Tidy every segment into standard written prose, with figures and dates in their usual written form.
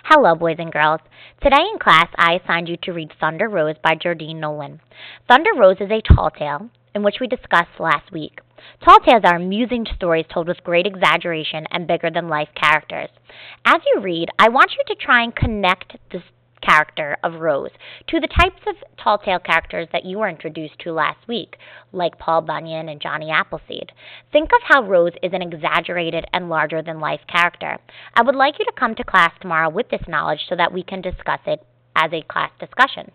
Hello, boys and girls. Today in class, I assigned you to read Thunder Rose by Jardine Nolan. Thunder Rose is a tall tale, in which we discussed last week. Tall tales are amusing stories told with great exaggeration and bigger-than-life characters. As you read, I want you to try and connect the character of Rose to the types of tall tale characters that you were introduced to last week, like Paul Bunyan and Johnny Appleseed. Think of how Rose is an exaggerated and larger-than-life character. I would like you to come to class tomorrow with this knowledge so that we can discuss it as a class discussion.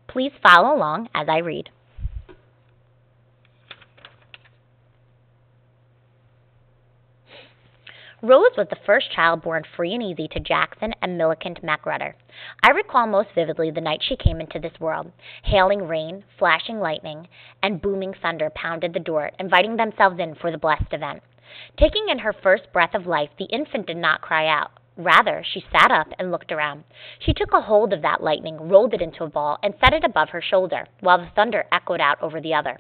Please follow along as I read. Rose was the first child born free and easy to Jackson and Millicent MacRudder. I recall most vividly the night she came into this world. Hailing rain, flashing lightning, and booming thunder pounded the door, inviting themselves in for the blessed event. Taking in her first breath of life, the infant did not cry out. Rather, she sat up and looked around. She took a hold of that lightning, rolled it into a ball, and set it above her shoulder, while the thunder echoed out over the other.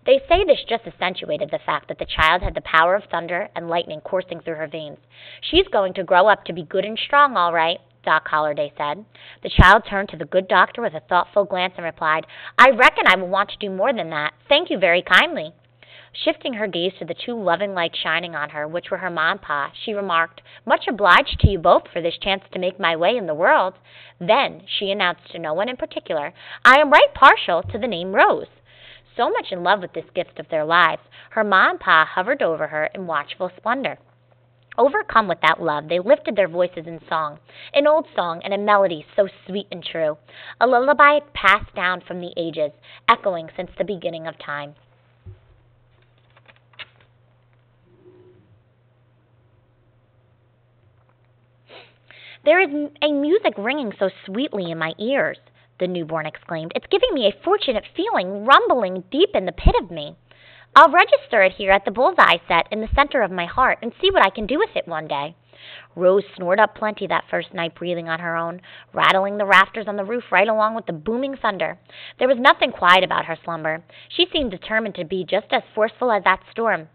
They say this just accentuated the fact that the child had the power of thunder and lightning coursing through her veins. "She's going to grow up to be good and strong, all right," Doc Holliday said. The child turned to the good doctor with a thoughtful glance and replied, "I reckon I will want to do more than that. Thank you very kindly." Shifting her gaze to the two loving lights shining on her, which were her ma and pa, she remarked, "Much obliged to you both for this chance to make my way in the world." Then she announced to no one in particular, "I am right partial to the name Rose." So much in love with this gift of their lives, her ma and pa hovered over her in watchful splendor. Overcome with that love, they lifted their voices in song, an old song and a melody so sweet and true, a lullaby passed down from the ages, echoing since the beginning of time. "There is a music ringing so sweetly in my ears," the newborn exclaimed. "It's giving me a fortunate feeling, rumbling deep in the pit of me. I'll register it here at the bullseye set in the center of my heart and see what I can do with it one day." Rose snored up plenty that first night, breathing on her own, rattling the rafters on the roof right along with the booming thunder. There was nothing quiet about her slumber. She seemed determined to be just as forceful as that storm.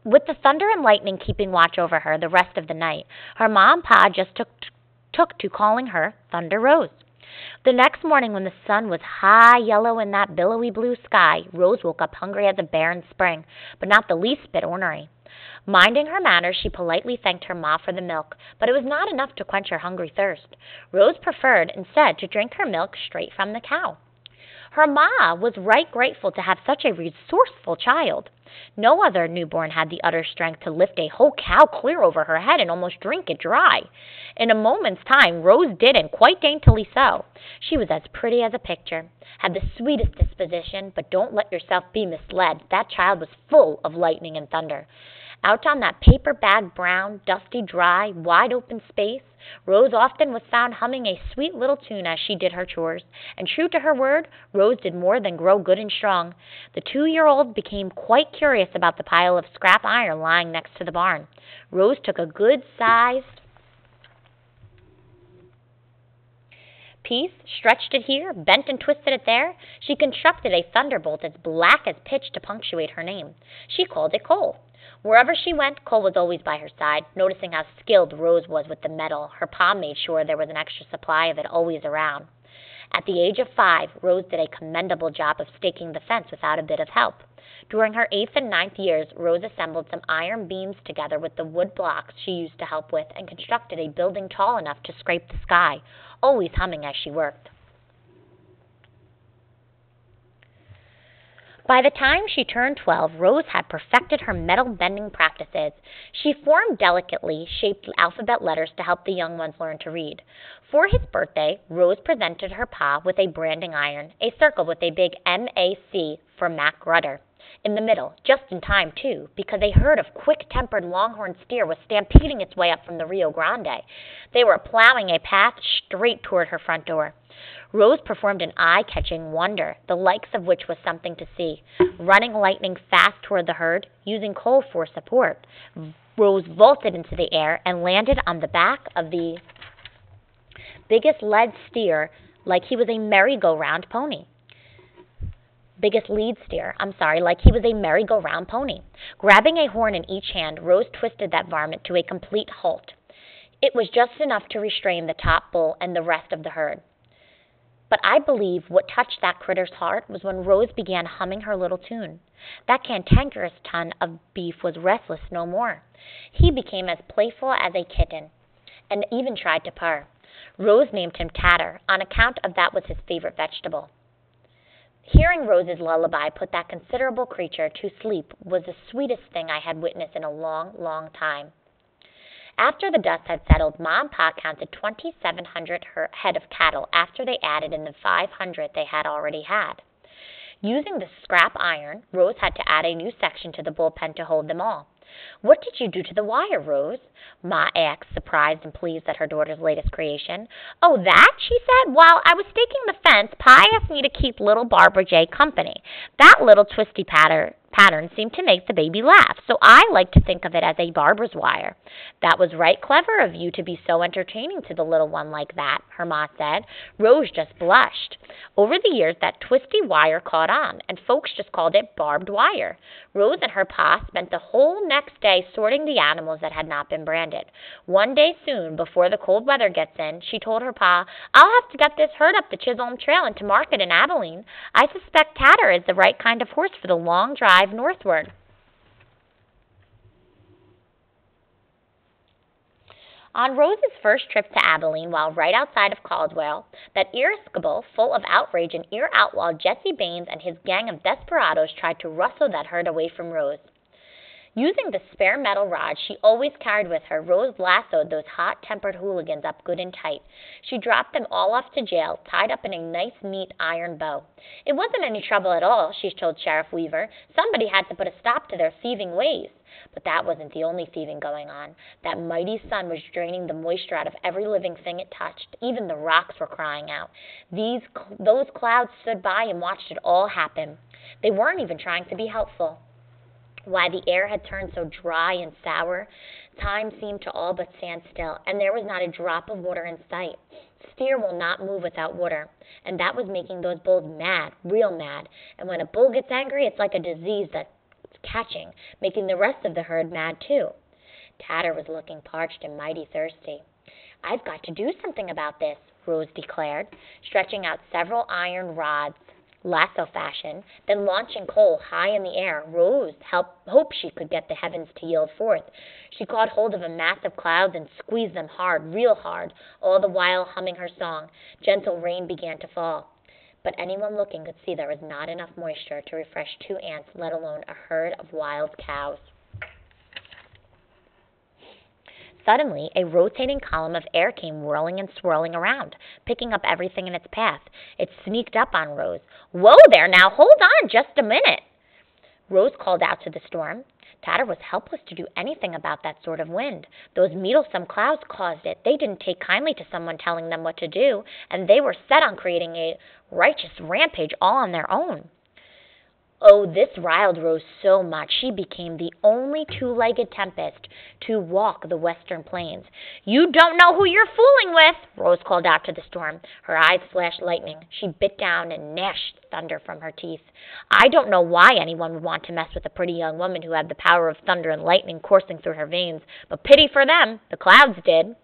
With the thunder and lightning keeping watch over her the rest of the night, her ma and pa just took to calling her Thunder Rose. The next morning, when the sun was high yellow in that billowy blue sky, Rose woke up hungry as a bear in spring, but not the least bit ornery. Minding her manners, she politely thanked her ma for the milk, but it was not enough to quench her hungry thirst. Rose preferred, instead, to drink her milk straight from the cow. Her ma was right grateful to have such a resourceful child. No other newborn had the utter strength to lift a whole cow clear over her head and almost drink it dry. In a moment's time, Rose did, and quite daintily so. She was as pretty as a picture, had the sweetest disposition, but don't let yourself be misled. That child was full of lightning and thunder. Out on that paper-bag brown, dusty, dry, wide-open space, Rose often was found humming a sweet little tune as she did her chores, and true to her word, Rose did more than grow good and strong. The 2-year-old became quite curious about the pile of scrap iron lying next to the barn. Rose took a good-sized piece, stretched it here, bent and twisted it there. She constructed a thunderbolt as black as pitch to punctuate her name. She called it coal. Wherever she went, coal was always by her side. Noticing how skilled Rose was with the metal, her pa made sure there was an extra supply of it always around. At the age of 5, Rose did a commendable job of staking the fence without a bit of help. During her 8th and 9th years, Rose assembled some iron beams together with the wood blocks she used to help with and constructed a building tall enough to scrape the sky, always humming as she worked. By the time she turned 12, Rose had perfected her metal-bending practices. She formed delicately shaped alphabet letters to help the young ones learn to read. For his birthday, Rose presented her pa with a branding iron, a circle with a big M.A.C. for MacRudder in the middle, just in time, too, because a herd of quick-tempered longhorn steer was stampeding its way up from the Rio Grande. They were plowing a path straight toward her front door. Rose performed an eye-catching wonder, the likes of which was something to see. Running lightning fast toward the herd, using coal for support, Rose vaulted into the air and landed on the back of the biggest lead steer like he was a merry-go-round pony. Like he was a merry-go-round pony. Grabbing a horn in each hand, Rose twisted that varmint to a complete halt. It was just enough to restrain the top bull and the rest of the herd. But I believe what touched that critter's heart was when Rose began humming her little tune. That cantankerous ton of beef was restless no more. He became as playful as a kitten, and even tried to purr. Rose named him Tatter, on account of that was his favorite vegetable. Hearing Rose's lullaby put that considerable creature to sleep was the sweetest thing I had witnessed in a long, long time. After the dust had settled, Ma and Pa counted 2,700 head of cattle after they added in the 500 they had already had. Using the scrap iron, Rose had to add a new section to the bullpen to hold them all. "What did you do to the wire, Rose?" Ma asked, surprised and pleased at her daughter's latest creation. "Oh, that?" she said. "While I was staking the fence, Pa asked me to keep little Barbara J company. That little twisty pattern seemed to make the baby laugh, so I like to think of it as a barber's wire." "That was right clever of you to be so entertaining to the little one like that," her ma said. Rose just blushed. Over the years, that twisty wire caught on, and folks just called it barbed wire. Rose and her pa spent the whole next day sorting the animals that had not been branded. One day soon, before the cold weather gets in, she told her pa, "I'll have to get this herd up the Chisholm Trail and to market in Abilene. I suspect Tatter is the right kind of horse for the long drive northward." On Rose's first trip to Abilene, while right outside of Caldwell, that irascible, full of outrage and ear-outlaw Jesse Baines and his gang of desperados tried to rustle that herd away from Rose. Using the spare metal rod she always carried with her, Rose lassoed those hot-tempered hooligans up good and tight. She dropped them all off to jail, tied up in a nice, neat iron bow. It wasn't any trouble at all, she told Sheriff Weaver. Somebody had to put a stop to their thieving ways. But that wasn't the only thieving going on. That mighty sun was draining the moisture out of every living thing it touched. Even the rocks were crying out. Those clouds stood by and watched it all happen. They weren't even trying to be helpful. Why, the air had turned so dry and sour, time seemed to all but stand still, and there was not a drop of water in sight. Steer will not move without water, and that was making those bulls mad, real mad. And when a bull gets angry, it's like a disease that's catching, making the rest of the herd mad too. Tatter was looking parched and mighty thirsty. "I've got to do something about this," Rose declared, stretching out several iron rods, lasso fashion, then launching coal high in the air. Rose hoped she could get the heavens to yield forth. She caught hold of a mass of clouds and squeezed them hard, real hard, all the while humming her song. Gentle rain began to fall. But anyone looking could see there was not enough moisture to refresh 2 ants, let alone a herd of wild cows. Suddenly, a rotating column of air came whirling and swirling around, picking up everything in its path. It sneaked up on Rose. "Whoa there, now hold on just a minute!" Rose called out to the storm. Tatter was helpless to do anything about that sort of wind. Those meddlesome clouds caused it. They didn't take kindly to someone telling them what to do, and they were set on creating a righteous rampage all on their own. Oh, this riled Rose so much she became the only 2-legged tempest to walk the western plains. "You don't know who you're fooling with," Rose called out to the storm. Her eyes flashed lightning. She bit down and gnashed thunder from her teeth. "I don't know why anyone would want to mess with a pretty young woman who had the power of thunder and lightning coursing through her veins, but pity for them, the clouds did."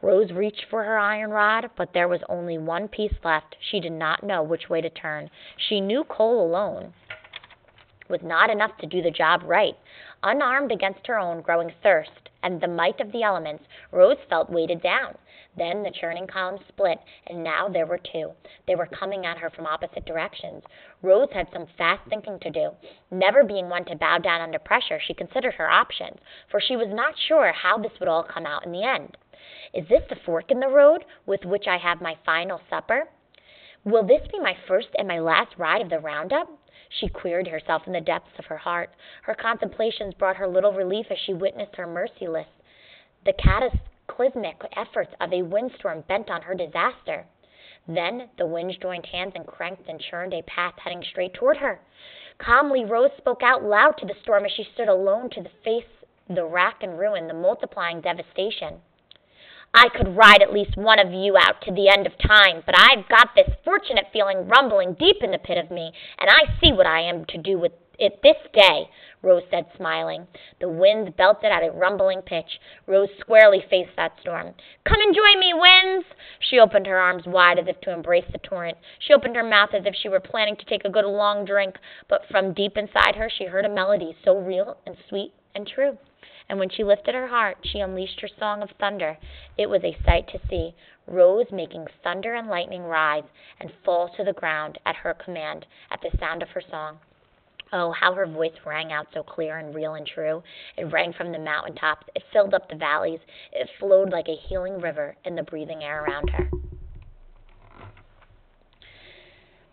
Rose reached for her iron rod, but there was only one piece left. She did not know which way to turn. She knew coal alone was not enough to do the job right. Unarmed against her own growing thirst and the might of the elements, Rose felt weighted down. Then the churning column split, and now there were 2. They were coming at her from opposite directions. Rose had some fast thinking to do. Never being one to bow down under pressure, she considered her options, for she was not sure how this would all come out in the end. Is this the fork in the road with which I have my final supper? Will this be my first and my last ride of the roundup? She queried herself in the depths of her heart. Her contemplations brought her little relief as she witnessed her merciless, the cataclysmic efforts of a windstorm bent on her disaster. Then the winds joined hands and cranked and churned a path heading straight toward her. Calmly, Rose spoke out loud to the storm as she stood alone to face the rack and ruin, the multiplying devastation. "I could ride at least one of you out to the end of time, but I've got this fortunate feeling rumbling deep in the pit of me, and I see what I am to do with this day, Rose said, smiling. The wind belted at a rumbling pitch. Rose squarely faced that storm. Come and join me, winds! She opened her arms wide as if to embrace the torrent. She opened her mouth as if she were planning to take a good long drink, but from deep inside her she heard a melody so real and sweet and true. And when she lifted her heart, she unleashed her song of thunder. It was a sight to see, Rose making thunder and lightning rise and fall to the ground at her command at the sound of her song. Oh, how her voice rang out so clear and real and true. It rang from the mountain tops. It filled up the valleys. It flowed like a healing river in the breathing air around her.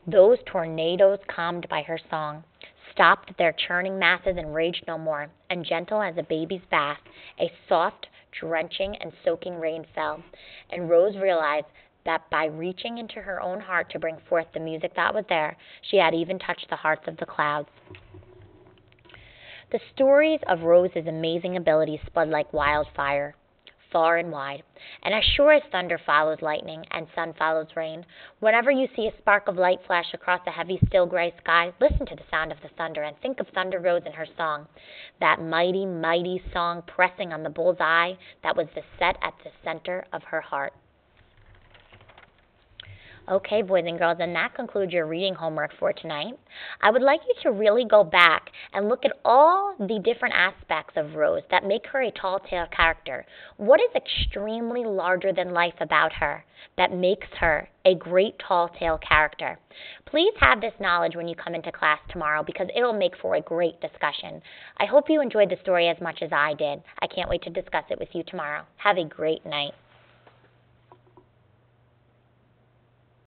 Those tornadoes, calmed by her song, stopped their churning masses and raged no more, and gentle as a baby's bath, a soft, drenching, and soaking rain fell, and Rose realized that by reaching into her own heart to bring forth the music that was there, she had even touched the hearts of the clouds. The stories of Rose's amazing abilities spread like wildfire, far and wide, and as sure as thunder follows lightning and sun follows rain, whenever you see a spark of light flash across a heavy, still gray sky, listen to the sound of the thunder and think of Thunder Rose and her song, that mighty, mighty song pressing on the bull's eye that was set at the center of her heart. Okay, boys and girls, and that concludes your reading homework for tonight. I would like you to really go back and look at all the different aspects of Rose that make her a tall tale character. What is extremely larger than life about her that makes her a great tall tale character? Please have this knowledge when you come into class tomorrow because it'll make for a great discussion. I hope you enjoyed the story as much as I did. I can't wait to discuss it with you tomorrow. Have a great night.